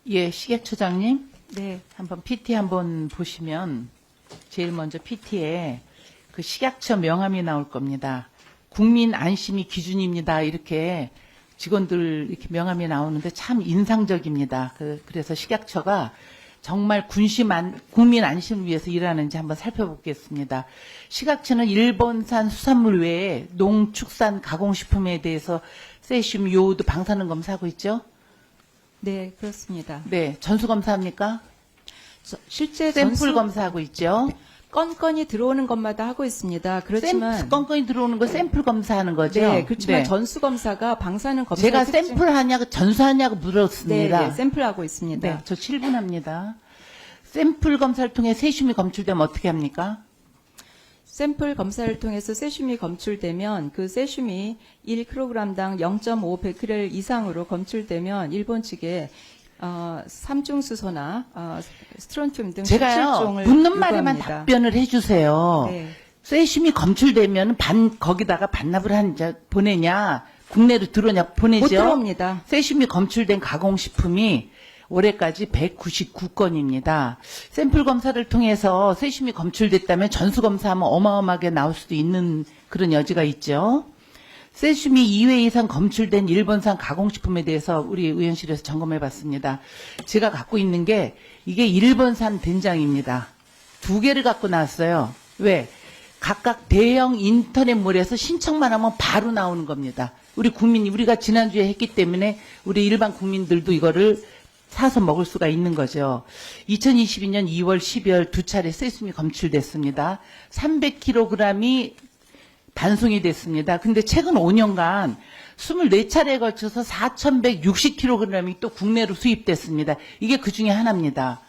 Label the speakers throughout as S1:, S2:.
S1: 예, 식약처장님,
S2: 네,
S1: 한번 PT 한번 보시면 제일 먼저 PT에 그 식약처 명함이 나올 겁니다. 국민 안심이 기준입니다. 이렇게 직원들 이렇게 명함이 나오는데 참 인상적입니다. 그래서 식약처가 정말 국민 안심을 위해서 일하는지 한번 살펴보겠습니다. 식약처는 일본산 수산물 외에 농축산 가공식품에 대해서 세슘, 요오드, 방사능 검사하고 있죠?
S2: 네, 그렇습니다.
S1: 네, 전수검사합니까?
S2: 실제
S1: 샘플
S2: 전수
S1: 검사하고 있죠?
S2: 건건이 들어오는 것마다 하고 있습니다. 그렇지만
S1: 건건이 들어오는 거 샘플 검사하는 거죠?
S2: 네, 그렇지만
S1: 네.
S2: 전수 검사가 방사능 검사
S1: 제가 샘플 하냐고 전수하냐고
S2: 네,
S1: 물었습니다.
S2: 네, 샘플하고 있습니다.
S1: 네, 저 7분 합니다. 샘플 검사를 통해 세슘이 검출되면 어떻게 합니까?
S2: 샘플 검사를 통해서 세슘이 검출되면 그 세슘이 1kg당 0.5 베크렐 이상으로 검출되면 일본 측에 삼중수소나 스트론튬 등
S1: 제가요,
S2: 17종을
S1: 묻는 말에만
S2: 요구합니다.
S1: 답변을 해주세요.
S2: 네.
S1: 세슘이 검출되면 거기다가 반납을 보내냐, 국내로 들어오냐, 보내죠?
S2: 못 들어옵니다.
S1: 세슘이 검출된 가공식품이 올해까지 199건입니다. 샘플 검사를 통해서 세슘이 검출됐다면 전수검사하면 어마어마하게 나올 수도 있는 그런 여지가 있죠. 세슘이 2회 이상 검출된 일본산 가공식품에 대해서 우리 의원실에서 점검해 봤습니다. 제가 갖고 있는 게 이게 일본산 된장입니다. 2개를 갖고 나왔어요. 왜? 각각 대형 인터넷몰에서 신청만 하면 바로 나오는 겁니다. 우리가 지난주에 했기 때문에 우리 일반 국민들도 이거를 사서 먹을 수가 있는 거죠. 2022년 2월, 12월 두 차례 세슘이 검출됐습니다. 300kg이 반송이 됐습니다. 근데 최근 5년간 24차례에 걸쳐서 4,160kg이 또 국내로 수입됐습니다. 이게 그 중에 하나입니다.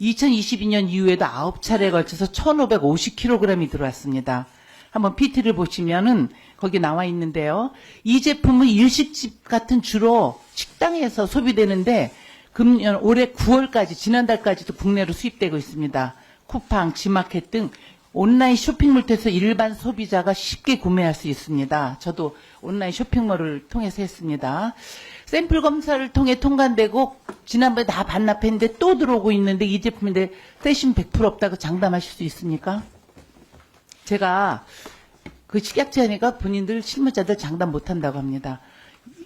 S1: 2022년 이후에도 9차례에 걸쳐서 1,550kg이 들어왔습니다. 한번 PT를 보시면은 거기 나와 있는데요. 이 제품은 일식집 같은 주로 식당에서 소비되는데 금년 올해 9월까지 지난달까지도 국내로 수입되고 있습니다. 쿠팡, 지마켓 등 온라인 쇼핑몰에서 일반 소비자가 쉽게 구매할 수 있습니다. 저도 온라인 쇼핑몰을 통해서 했습니다. 샘플 검사를 통해 통과되고 지난번에 다 반납했는데 또 들어오고 있는데 이 제품인데 세슘 100% 없다고 장담하실 수 있습니까? 제가 그 식약처니까 본인들 실무자들 장담 못한다고 합니다.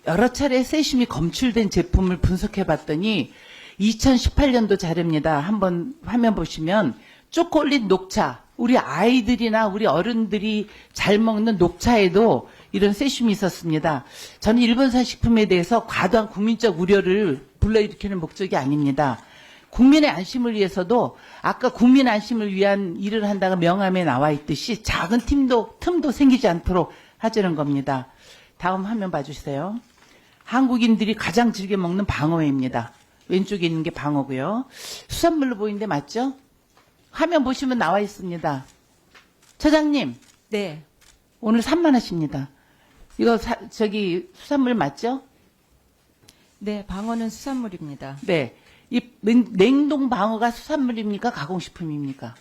S1: 여러 차례 세슘이 검출된 제품을 분석해 봤더니 2018년도 자료입니다. 한번 화면 보시면 초콜릿 녹차, 우리 아이들이나 우리 어른들이 잘 먹는 녹차에도 이런 세슘이 있었습니다. 저는 일본산 식품에 대해서 과도한 국민적 우려를 불러일으키는 목적이 아닙니다. 국민의 안심을 위해서도 아까 국민 안심을 위한 일을 한다가 명함에 나와 있듯이 작은 틈도 생기지 않도록 하자는 겁니다. 다음 화면 봐주세요. 한국인들이 가장 즐겨 먹는 방어회입니다. 왼쪽에 있는 게 방어고요. 수산물로 보이는데 맞죠? 화면 보시면 나와 있습니다. 처장님,
S2: 네,
S1: 오늘 3만 하십니다. 이거 수산물 맞죠?
S2: 네, 방어는 수산물입니다.
S1: 네. 이 냉동 방어가 수산물입니까? 가공식품입니까?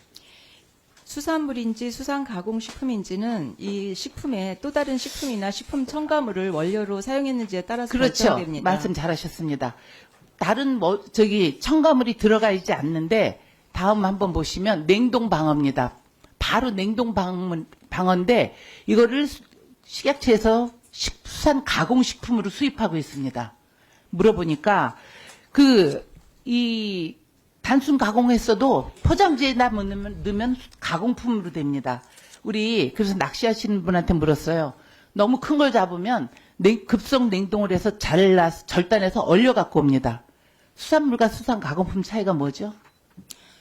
S2: 수산물인지 수산 가공식품인지는 이 식품에 또 다른 식품이나 식품 첨가물을 원료로 사용했는지에 따라서
S1: 그렇죠.
S2: 결정됩니다.
S1: 말씀 잘하셨습니다. 다른 첨가물이 들어가 있지 않는데 다음 한번 보시면 냉동 방어입니다. 바로 냉동 방어인데 이거를 식약처에서 수산 가공식품으로 수입하고 있습니다. 물어보니까 이 단순 가공했어도 포장지에다 넣으면 가공품으로 됩니다. 그래서 낚시하시는 분한테 물었어요. 너무 큰 걸 잡으면 급속 냉동을 해서 절단해서 얼려 갖고 옵니다. 수산물과 수산 가공품 차이가 뭐죠?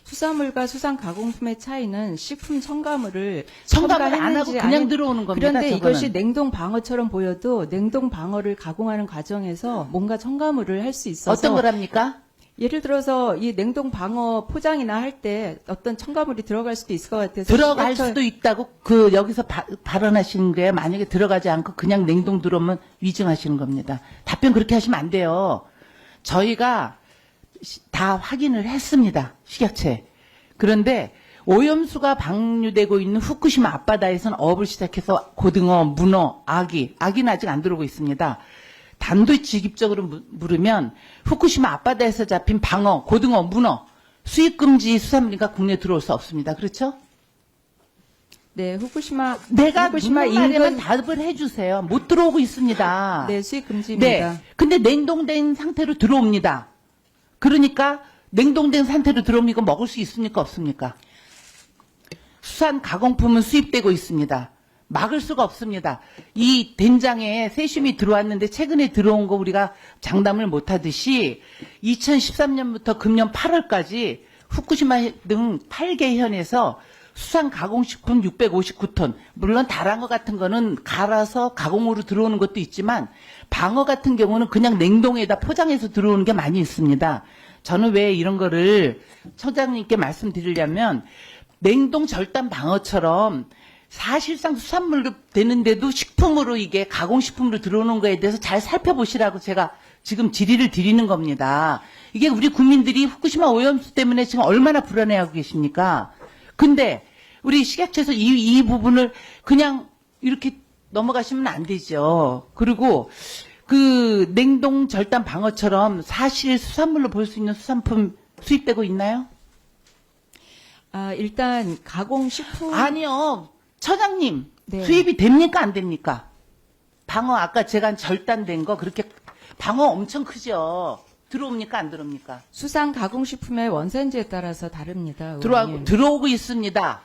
S2: 수산물과 수산 가공품의 차이는 식품 첨가물을
S1: 첨가물 안 하고
S2: 첨가했는지
S1: 그냥
S2: 아닌-
S1: 들어오는 겁니다.
S2: 그런데
S1: 저거는.
S2: 이것이 냉동 방어처럼 보여도 냉동 방어를 가공하는 과정에서 뭔가 첨가물을 할 수 있어서
S1: 어떤 거랍니까?
S2: 예를 들어서 이 냉동 방어 포장이나 할 때 어떤 첨가물이 들어갈 수도 있을 것 같아서
S1: 들어갈
S2: 식약처-
S1: 수도 있다고 여기서 발언하시는 거예요. 만약에 들어가지 않고 그냥 냉동 들어오면 위증하시는 겁니다. 답변 그렇게 하시면 안 돼요. 저희가 다 확인을 했습니다. 식약처에. 그런데 오염수가 방류되고 있는 후쿠시마 앞바다에서는 어업을 시작해서 고등어, 문어, 아기는 아직 안 들어오고 있습니다. 단도직입적으로 물으면 후쿠시마 앞바다에서 잡힌 방어, 고등어, 문어 수입금지 수산물이가 국내에 들어올 수 없습니다. 그렇죠?
S2: 네, 후쿠시마
S1: 후쿠시마 말에만
S2: 인근
S1: 답을 해주세요. 못 들어오고 있습니다.
S2: 네, 수입 금지입니다.
S1: 네. 근데 냉동된 상태로 들어옵니다. 그러니까 냉동된 상태로 들어오면 이거 먹을 수 있습니까? 없습니까? 수산 가공품은 수입되고 있습니다. 막을 수가 없습니다. 이 된장에 세슘이 들어왔는데 최근에 들어온 거 우리가 장담을 못하듯이 2013년부터 금년 8월까지 후쿠시마 등 8개 현에서 수산 가공식품 659톤, 물론 다른 거 같은 거는 갈아서 가공으로 들어오는 것도 있지만 방어 같은 경우는 그냥 냉동에다 포장해서 들어오는 게 많이 있습니다. 저는 왜 이런 거를 처장님께 말씀드리려면 냉동 절단 방어처럼 사실상 수산물로 되는데도 식품으로 이게 가공식품으로 들어오는 거에 대해서 잘 살펴보시라고 제가 지금 질의를 드리는 겁니다. 이게 우리 국민들이 후쿠시마 오염수 때문에 지금 얼마나 불안해하고 계십니까? 근데 우리 식약처에서 이 부분을 그냥 이렇게 넘어가시면 안 되죠. 그리고 그 냉동 절단 방어처럼 사실 수산물로 볼 수 있는 수산품 수입되고 있나요?
S2: 일단 가공식품
S1: 아니요. 처장님,
S2: 네.
S1: 수입이 됩니까? 안 됩니까? 방어, 아까 제가 절단된 거, 그렇게, 방어 엄청 크죠? 들어옵니까? 안 들어옵니까?
S2: 수산 가공식품의 원산지에 따라서 다릅니다. 의원님.
S1: 들어오고 있습니다.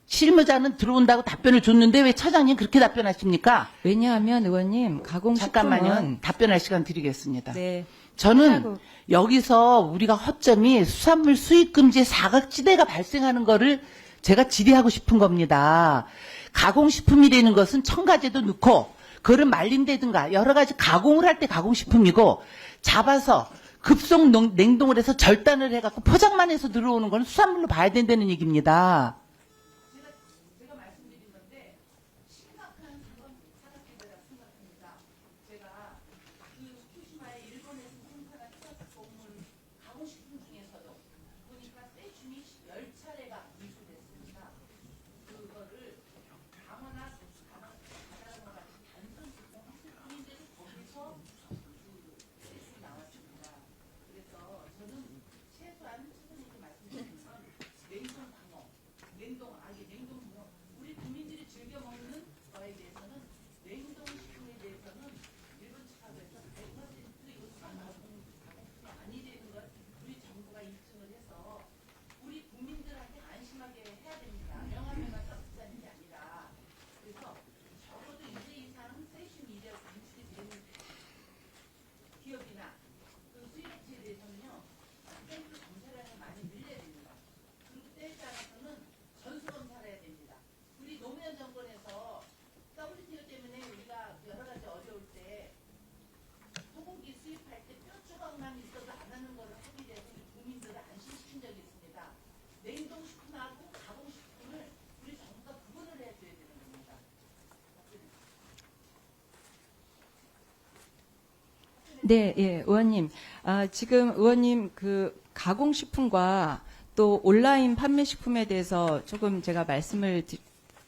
S1: 실무자는 들어온다고 답변을 줬는데 왜 처장님 그렇게 답변하십니까?
S2: 왜냐하면 의원님 가공식품은
S1: 잠깐만요. 답변할 시간 드리겠습니다.
S2: 네.
S1: 저는
S2: 하고-
S1: 여기서 우리가 허점이 수산물 수입금지의 사각지대가 발생하는 거를 제가 질의하고 싶은 겁니다. 가공식품이라는 것은 첨가제도 넣고 그거를 말린다든가 여러 가지 가공을 할 때 가공식품이고 잡아서 급속 냉동을 해서 절단을 해갖고 포장만 해서 들어오는 건 수산물로 봐야 된다는 얘기입니다. 제가 말씀드린 건데 심각한 사각지대라고 생각합니다. 제가 그 후쿠시마의 일본에서 생산한 플라스틱 가공식품 중에서도 보니까 세슘이 10차례가 누출됐습니다. 그거를 강화나 가다듬어 같이 단순 식품인데도 거기서 세슘이 나왔습니다. 그래서 저는 최소한 선생님께 말씀드린 건 냉동 방어, 냉동 방어, 우리 국민들이 즐겨 먹는 거에 대해서는 냉동 식품에 대해서는 일본 측하고에서 100% 이거 수산 가공품이 아니되는 걸 우리 정부가 입증을 해서 우리 국민들한테 안심하게 해야 됩니다. 명함에만 써붙이는 게 아니라. 그래서 적어도 이제 이상 세슘 이제 방출이 되는 기업이나 그 수입업체에 대해서는요, 샘플 검사량을 많이 늘려야 됩니다. 그리고 때에 따라서는 전수검사를 해야 됩니다. 우리 노무현 정권에서 WTO 때문에 우리가 여러 가지 어려울 때 소고기 수입할 때 뼈 조각만 있어도 안 하는 거를 하기 위해서 우리 국민들을 안심시킨 적이 있습니다. 냉동식품하고 가공식품을 우리 정부가 구분을 해줘야 되는 겁니다.
S2: 네, 예, 의원님. 지금 의원님 그 가공식품과 또 온라인 판매식품에 대해서 조금 제가 말씀을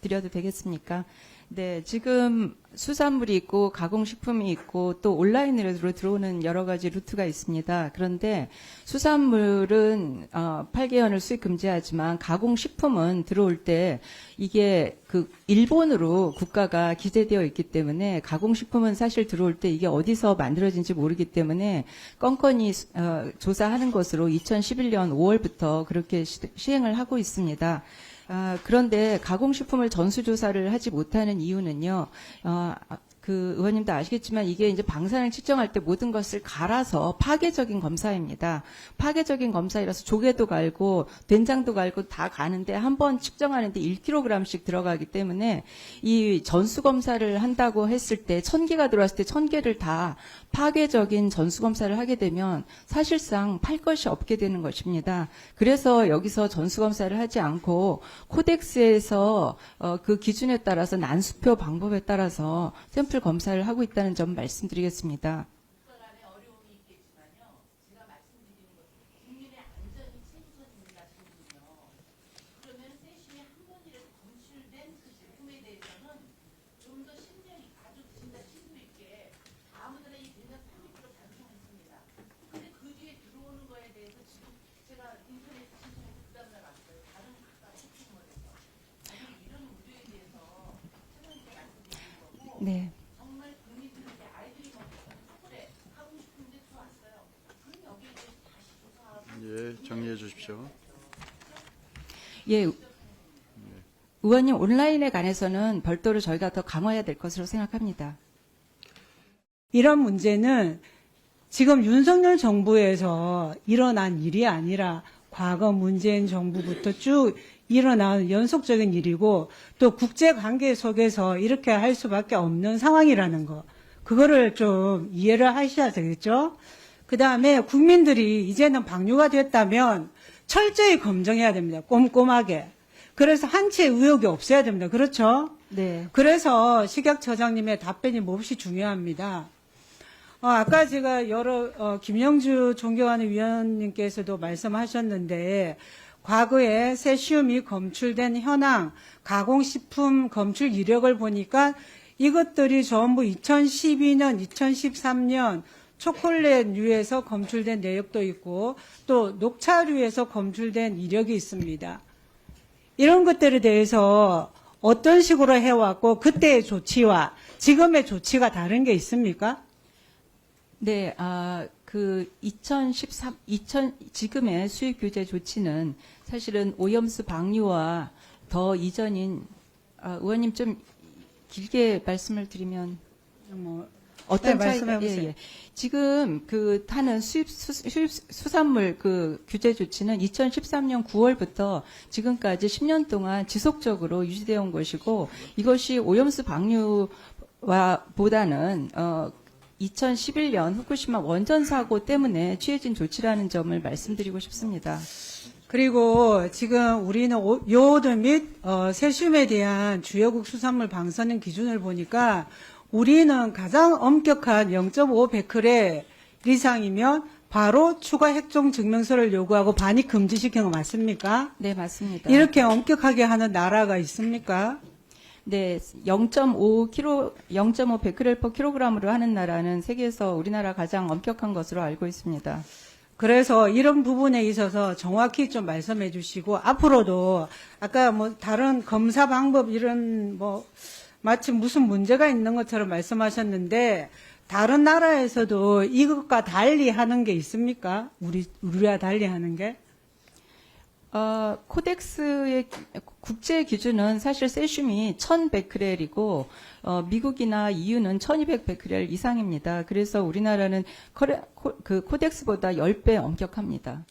S2: 드려도 되겠습니까? 네, 지금 수산물이 있고 가공식품이 있고 또 온라인으로 들어오는 여러 가지 루트가 있습니다. 그런데 수산물은 8개월을 수입 금지하지만 가공식품은 들어올 때 이게 그 일본으로 국가가 기재되어 있기 때문에 가공식품은 사실 들어올 때 이게 어디서 만들어진지 모르기 때문에 건건히 조사하는 것으로 2011년 5월부터 그렇게 시행을 하고 있습니다. 그런데 가공식품을 전수조사를 하지 못하는 이유는요, 그 의원님도 아시겠지만 이게 이제 방사능 측정할 때 모든 것을 갈아서 파괴적인 검사입니다. 파괴적인 검사이라서 조개도 갈고 된장도 갈고 다 가는데 한 번 측정하는데 1kg씩 들어가기 때문에 이 전수 검사를 한다고 했을 때 1000개가 들어왔을 때 1000개를 다 파괴적인 전수 검사를 하게 되면 사실상 팔 것이 없게 되는 것입니다. 그래서 여기서 전수 검사를 하지 않고 코덱스에서 그 기준에 따라서 난수표 방법에 따라서 샘플 검사를 하고 있다는 점 말씀드리겠습니다.
S1: 간에 어려움이 있겠지만요. 제가 말씀드리는 것은 국민의 안전이 최우선입니다. 지금요. 그러면 세슘이 한 번이라도 검출된 그 제품에 대해서는 좀 더 신명이 가족 진짜 신도 있게 아무데나 이 된장
S2: 네.
S1: 정말 국민들이 아이들이 먹는 초콜릿 하고 싶은데 들어왔어요. 그럼 여기에 대해서 다시 조사하고
S3: 예, 정리해 주십시오.
S2: 예. 의원님, 온라인에 관해서는 별도로 저희가 더 강화해야 될 것으로 생각합니다.
S4: 이런 문제는 지금 윤석열 정부에서 일어난 일이 아니라 과거 문재인 정부부터 쭉 일어난 연속적인 일이고 또 국제관계 속에서 이렇게 할 수밖에 없는 상황이라는 거. 그거를 좀 이해를 하셔야 되겠죠? 그 다음에 국민들이 이제는 방류가 됐다면 철저히 검증해야 됩니다. 꼼꼼하게. 그래서 한치의 의혹이 없어야 됩니다. 그렇죠?
S2: 네.
S4: 그래서 식약처장님의 답변이 몹시 중요합니다. 아까 제가 김영주 존경하는 위원님께서도 말씀하셨는데, 과거에 세슘이 검출된 현황, 가공식품 검출 이력을 보니까 이것들이 전부 2012년, 2013년 초콜릿류에서 검출된 내역도 있고, 또 녹차류에서 검출된 이력이 있습니다. 이런 것들에 대해서 어떤 식으로 해왔고, 그때의 조치와 지금의 조치가 다른 게 있습니까?
S2: 네, 지금의 수입 규제 조치는 사실은 오염수 방류와 더 이전인, 의원님 좀 길게 말씀을 드리면 어떤
S4: 네,
S2: 차이가,
S4: 말씀해보세요.
S2: 지금 타는 수산물 규제 조치는 2013년 9월부터 지금까지 10년 동안 지속적으로 유지되어 온 것이고, 이것이 오염수 방류와 보다는, 2011년 후쿠시마 원전 사고 때문에 취해진 조치라는 점을 말씀드리고 싶습니다.
S4: 그리고 지금 우리는 요오드 및 세슘에 대한 주요국 수산물 방사능 기준을 보니까 우리는 가장 엄격한 0.5 베크렐 이상이면 바로 추가 핵종 증명서를 요구하고 반입 금지시키는 거 맞습니까?
S2: 네, 맞습니다.
S4: 이렇게 엄격하게 하는 나라가 있습니까?
S2: 네, 0.5 베크렐 퍼 킬로그램으로 하는 나라는 세계에서 우리나라 가장 엄격한 것으로 알고 있습니다.
S4: 그래서 이런 부분에 있어서 정확히 좀 말씀해 주시고, 앞으로도 아까 다른 검사 방법 이런 마치 무슨 문제가 있는 것처럼 말씀하셨는데, 다른 나라에서도 이것과 달리 하는 게 있습니까? 우리와 달리 하는 게?
S2: 코덱스의 국제 기준은 사실 세슘이 1000베크렐이고, 미국이나 EU는 1200베크렐 이상입니다. 그래서 우리나라는 코덱스보다 10배 엄격합니다.